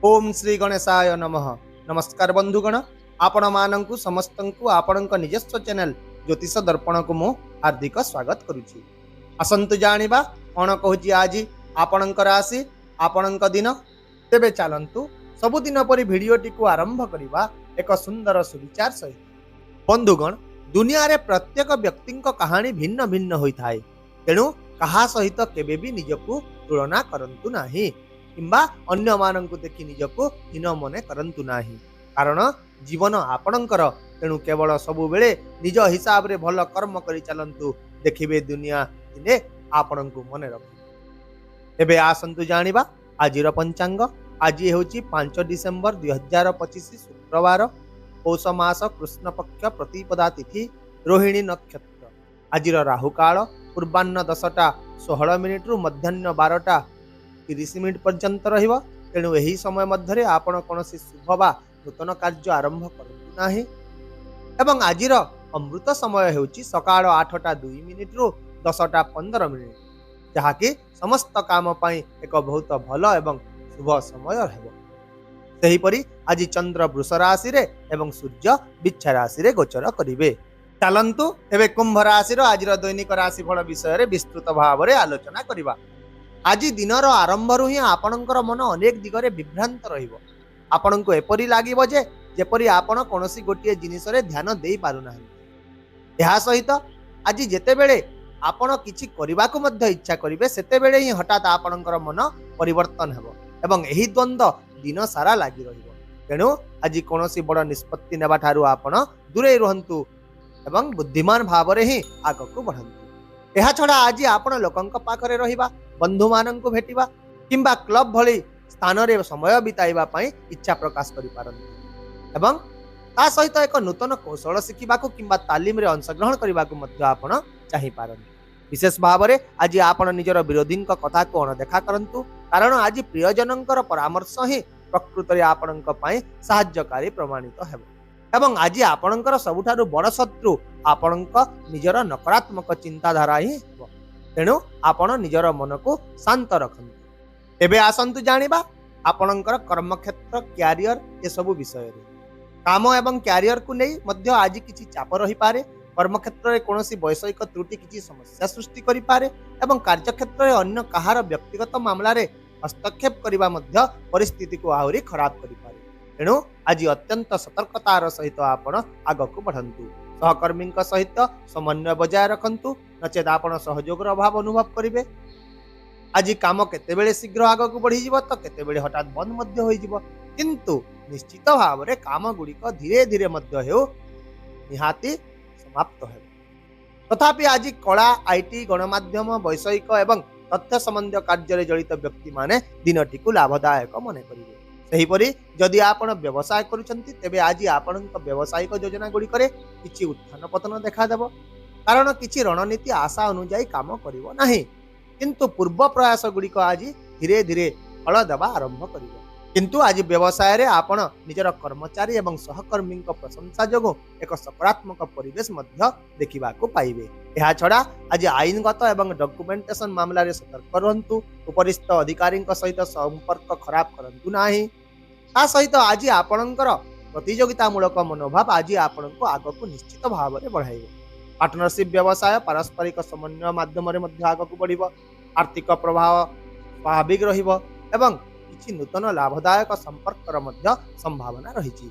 ओम श्री गणेशाय नमः। नमस्कार बंधुगण, आपण मानंकु समस्तंकु आपणक निजस्व चैनल ज्योतिष दर्पण को मु हार्दिक स्वागत करुछि। असंतु जानिबा कोन कहूछि आज आपणक राशि आपणक दिन। तेबे चलंतु सबुदिन परि भिडियोटी को आरंभ करिबा एक सुंदर सुविचार सहित। बंधुगण, दुनिया रे प्रत्येक व्यक्ति कहानी भिन्न भिन्न होई थाए, तेणु कहा सहित केबे भी निजकु तुलना करंतु नाही किंबा अन्य मानंकु देखि निजको हीन मने करंतु नाही, कारण जीवन आपणकर। तेणु केवल सबु बेले निज हिसाब रे भल कर्म करि चलंतु, देखिबे दुनिया दिने आपणंकु मने रखि। एबे आसंतु जानिबा आजिर पंचांग। आज हेउची 5 डिसेंबर 2025 शुक्रवार, पौष मास कृष्ण पक्ष प्रतिपदा तिथि, रोहिणी नक्षत्र। आजिर राहु काल पूर्वाह्न 10टा 16 मिनिट रु मध्याह्न 12टा 30 मिनिट पर्यंत रहिबो। तेणु एही समय मध्यरे आपण कोनोसी शुभ बा नूतन कार्य आरंभ करंतु नाही। एवं आजिर अमृत समय हेउची सकाळ 8टा 2 मिनिट रु 10टा 15 मिनिट, जहाकि समस्त काम पई एक बहुत भल एवं शुभ समय हेबो। सेही परि आज चंद्र वृष राशि रे एवं सूर्य बिच्छा राशि रे गोचर करिवे। चलंतु एबे कुंभ राशि रो आजिर दैनिक राशिफल विषय रे विस्तृत भाव रे आलोचना करिबा। आज दिनर आरंभ ही आपणकर मन अनेक दिगरे विभ्रांत रहिबो। आपणको एपरि लागिबो जे जेपरि आपण कोनोसी गोटिए जिनिस रे ध्यान देई पारु नाही। एहा सहित आज जेतेबेले आपण किछि करिबाको मध्य इच्छा करिवे, सेतेबेले ही हठात आपणकर मन परिवर्तन हेबो एवं एही द्वंद्व दिन सारा लागि रहिबो। तेणु आज कोनोसी बड़ निष्पत्ति नेबा ठारू आपण दूरे रहंतु एवं बुद्धिमान भाव रे ही आगकु बढ़ंतु। एहा छडा आज आपण लोकंक पाखरे रहिबा, बंधु मानंकु भेटिबा किंबा क्लब भली स्थान रे समय बिताइबा पई इच्छा प्रकाश करि पारंतु एवं ता सहित एक नूतन कौशल शिखिबाकु किंबा तालीम रे अंशग्रहण करिबाकु मध्य आपण चाहि पारंतु। विशेष भाव रे आज आपण निजर विरोधींक कथा को अनदेखा करंतु, कारण आज प्रियजनंकर परामर्श ही प्रकृत रे आपणंक पई सहाय्यकारी प्रमाणित हेबो। एवं आज आपणंकर सबुठारु बड़ शत्रु आपणंक निजर नकारात्मक चिंताधारा ही हेबो। तेणु आपण निजर मन को शांत रखंतु। एबे आसंतु जानिबा आपणंकर कर्मक्षेत्र क्यारियर ए सबु विषय रे। काम एवं क्यारियर को नै मध्य आज किछि चाप रही पारे। कर्मक्षेत्र रे कोनोसी वैषयिक त्रुटि किछि समस्या सृष्टि करि पारे एवं कार्यक्षेत्र रे अन्य कहार व्यक्तिगत मामला रे हस्तक्षेप करिबा मध्य परिस्थिति को आहुरी खराब करि पारे। तेणु आज अत्यंत सतर्कतार सहित आपण आगकु बढ़ंतु। सहकर्मी सहित समन्वय बजाय रखंतु, नचेत आपण सहयोगर अभाव अनुभव करिवे। आज काम केतेबेले शीघ्र आगकु बढ़ी जिवो तो केतेबेले हठात बंद मध्य होई जिवो, किंतु निश्चित भाव रे काम गुड़िक धीरे धीरे मध्य हेउ निहाती समाप्त हेबो। तथापि आज कला, आईटी, गणमाध्यम, वैषयिक एवं तथ्य संबंधी कार्य रे जड़ित व्यक्ति माने दिनटी को लाभदायक मने करिवे। सेहीपरि जदि आपण व्यवसाय करूछंती, तेबे आज आपणक व्यवसायिक योजना गुड़िकरे किछि उत्थान पतन देखा देबो, कारण किछि रणनीति आशा अनुसार काम करिवो नाही, किंतु पूर्व प्रयास गुड़िक आज धीरे धीरे फल देवा आरंभ करिवो। किंतु आज व्यवसाय रे आपण निजर कर्मचारी एवं सहकर्मी प्रशंसा जोगु एक सकारात्मक परिवेश मध्य देखिबाको पाइबे। एहा छडा आज आईनगत एवं डॉक्यूमेंटेशन मामला रे सतर्क रहंतु। उपरिस्थ अधिकारी सहित संपर्क खराब करंतु नाही। ता सहित आज आपणकर प्रतियोगितामूलक मनोभाव आज आपणको आगको निश्चित भाव रे बढ़ाइबो। पार्टनरशिप व्यवसाय पारस्परिक समन्वय माध्यम रे मध्य आगको बढ़िबो। आर्थिक प्रभाव स्वाभाविक रहिबो एवं किछि नूतन लाभदायक संपर्कर मध्य संभावना रहिछि।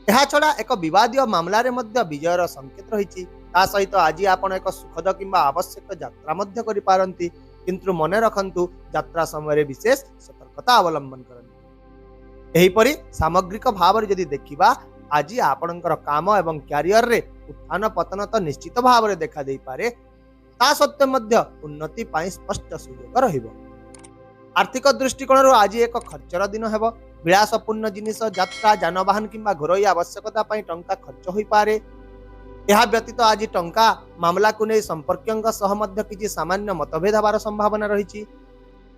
एहा छडा एक विवादीय मामला रे मध्य विजयर संकेत रहिछि। ता सहित आज आपण एक सुखद किंबा आवश्यक यात्रा मध्य करि पारंती, किंतु मने रखंतु यात्रा समय रे विशेष सतर्कता अवलंबन करंतु। एही परि सामग्रिक भाव रे यदि देखिबा, आज आपणकर काम एवं क्यारियर रे उत्थान पतन तो निश्चित भाव रे देखा देई पारे, ता सत्य मध्य उन्नति पाई स्पष्ट सुयोग रहिबो। आर्थिक दृष्टिकोण आज एक खर्चर दिन हेबो। विलासपूर्ण जिनिस, यात्रा, जानवाहन किंबा घरोई आवश्यकता पाई टंका खर्च होई पारे। एहा व्यतीत आज टंका मामला को नै संपर्कयंक सह मध्य किछि सामान्य मतभेद हबार संभावना रहिछि।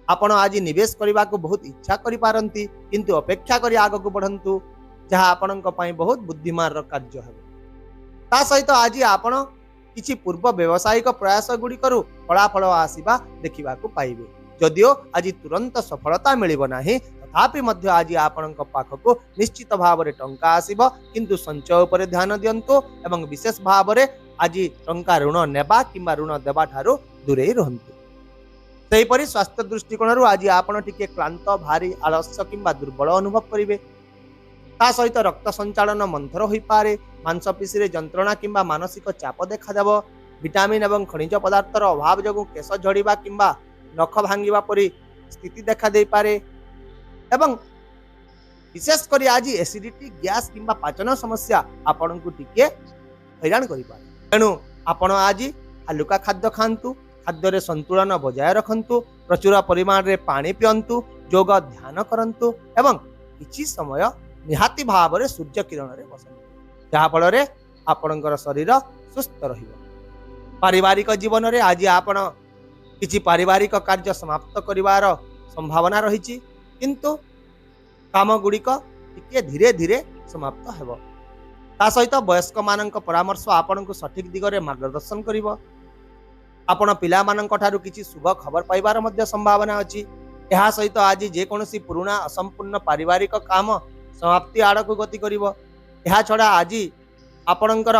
आपण आज निवेश करबा को बहुत इच्छा करि पारंती, किंतु अपेक्षा करि आगकु बढ़ंतु, जहा आपणक पई बहुत बुद्धिमान र कार्य हेबो। ता सहित आज आपण किछि पूर्व व्यावसायिक प्रयास गुडी करू फलाफल आसीबा देखिबा को पाइबे। जदियो आज तुरंत सफलता मिलिब नाही, तथापि मध्य आज आपणक पाखको निश्चित भाव में टंका आसीबो किंतु संचय उपर ध्यान दियंतु एवं विशेष भाव में आज टंका ऋण नेबा किंबा ऋण देबा ठारू दूरे रहंतु। सेहीपरि स्वास्थ्य दृष्टिकोण आज आपण टिके क्लांत भारी आलस्य किंबा दुर्बल अनुभव करिवे। ता सहित रक्त संचालन मंथर होई पारे, मांसपेशी रे जंत्रणा किंबा मानसिक चाप देखा विटामिन एवं खनिज पदार्थर अभाव जगु केश झड़िबा किंबा नख भांगिबा परि स्थिति देखा दे पारे एवं विशेष करी आज एसिडिटी गैस किंबा पाचन समस्या आपण को टिके हैरान करि पारे। तेणु आपण आज हलुका खाद्य खांतु, खाद्य रे संतुलन बजाय रखंतु, प्रचुर परिमाण रे पानी पियंतु, योग ध्यान करंतु एवं किछि समय निहाती भाव रे सूर्य किरण रे बसंतु, जहा फल रे आपणकर शरीर सुस्थ रहिबो। पारिवारिक जीवन रे आज आपण किछि पारिवारिक कार्य समाप्त करिवार संभावना रहिछि, किंतु काम गुड़िक टिके धीरे धीरे समाप्त हेबो। ता सहित वयस्क मानक परामर्श आपण को सठिक दिगरे मार्गदर्शन करिवो। आपण पिला मानक ठारू किछि शुभ खबर पाइबार मध्य संभावना अछि। एहा सहित आज जे कोनोसी पुराना असंपूर्ण पारिवारिक काम समाप्ति आड़क गति करिवो। एहा छड़ा आज आपणकर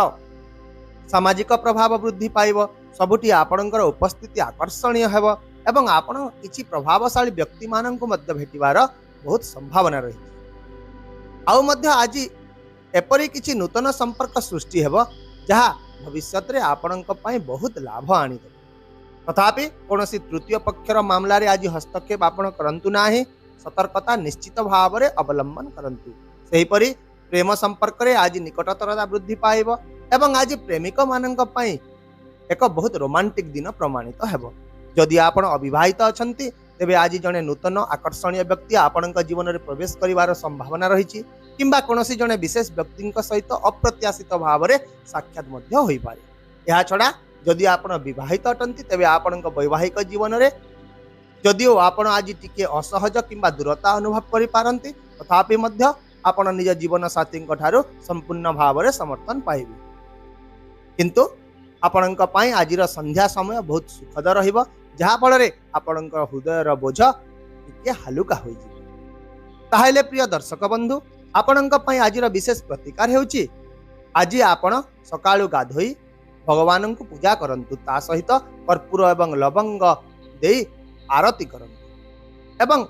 सामाजिक प्रभाव वृद्धि पाइब, सबुठी आपणकर उपस्थिति आकर्षणीय हेब एवं आपण किछि प्रभावशाली व्यक्ति माननकु मध्य भेटिबार बहुत संभावना रही। आउ मध्य आज एपरि किछि नूतन संपर्क सृष्टि हेब जहा भविष्यत रे आपणक पई बहुत लाभ आनी दे। तथापि कोनोसी तृतीय पक्षर मामला रे आज हस्तक्षेप आपण करंतु नाही, सतर्कता निश्चित भाव रे अवलंबन करंतु। सेहीपरि प्रेम संपर्क रे आज निकटतरता वृद्धि पाइब एवं आज प्रेमिक मानक पई एक बहुत रोमांटिक दिन प्रमाणित हेब। जदि आपण अविवाहित अछंती तेबे आज जने नूतन आकर्षणीय व्यक्ति आपणक जीवन रे प्रवेश करिवार संभावना रहिछि किंबा कोनोसी जने विशेष व्यक्ति सहित अप्रत्याशित भाव रे साक्षात मध्य होई पारे। एहा छडा जदि आपण विवाहित अटंती तेबे आपणक वैवाहिक जीवन रे जदिओ आपण आज टिके असहज किंबा दूरता अनुभव करि पारंती, तथापि मध्य आपण निज जीवन साथी ठारू संपूर्ण भाव रे समर्थन पाइबे। किंतु आपणक पई आजिर संध्या समय बहुत सुखद रहिबो, जहा फल रे आपणक हृदयर बोझ टिके हालुका होई जिवो। ताहेले प्रिय दर्शक बंधु, आपणक पई आजिर विशेष प्रतिकार हेउची आज आपण सकाळु गाधोई भगवान को पूजा करंतु, ता सहित कर्पूर एवं लवंग देई आरती करंतु एवं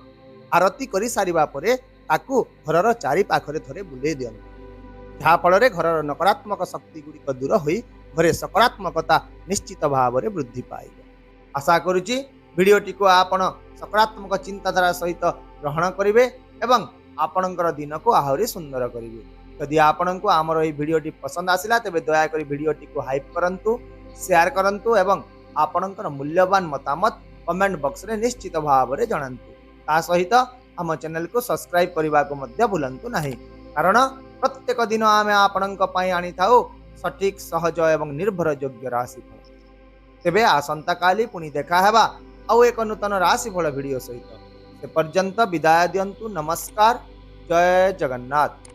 आरती करि सारिबा परे ताकू घरर चारि पाखरे थरे बुले दियंतु, जहा फल रे घरर नकारात्मक शक्ति गुड़िक दूर होई घरे सकारात्मकता निश्चित भाव में वृद्धि पाइब। आशा करुच्ची भिडियोटी को आपण सकारात्मक चिंताधारा सहित ग्रहण करेंगे एवं आपणकर दिन को आहरी सुंदर करेंगे। यदि आपण को आमर ये भिडियोटी पसंद आसिला तेबे दयाकोरी भिडियोटी को हाइप करंतु, शेयर करंतु एवं आपणकर मूल्यवान मतामत कमेंट बॉक्स रे निश्चित भाव में जणांतु। ता सहित आम चैनल को सब्सक्राइब करने को मध्य भूलंतु नहीं, कारण प्रत्येक दिन आमे आपणक पई आनी थाउ सठिक सहज एवं निर्भर योग्य राशिफल। तेबे आसंता काली पुणी देखा हेबा आउ एक नूतन राशिफल भिडियो सहित। से पर्यंत विदाय दियंतु। नमस्कार, जय जगन्नाथ।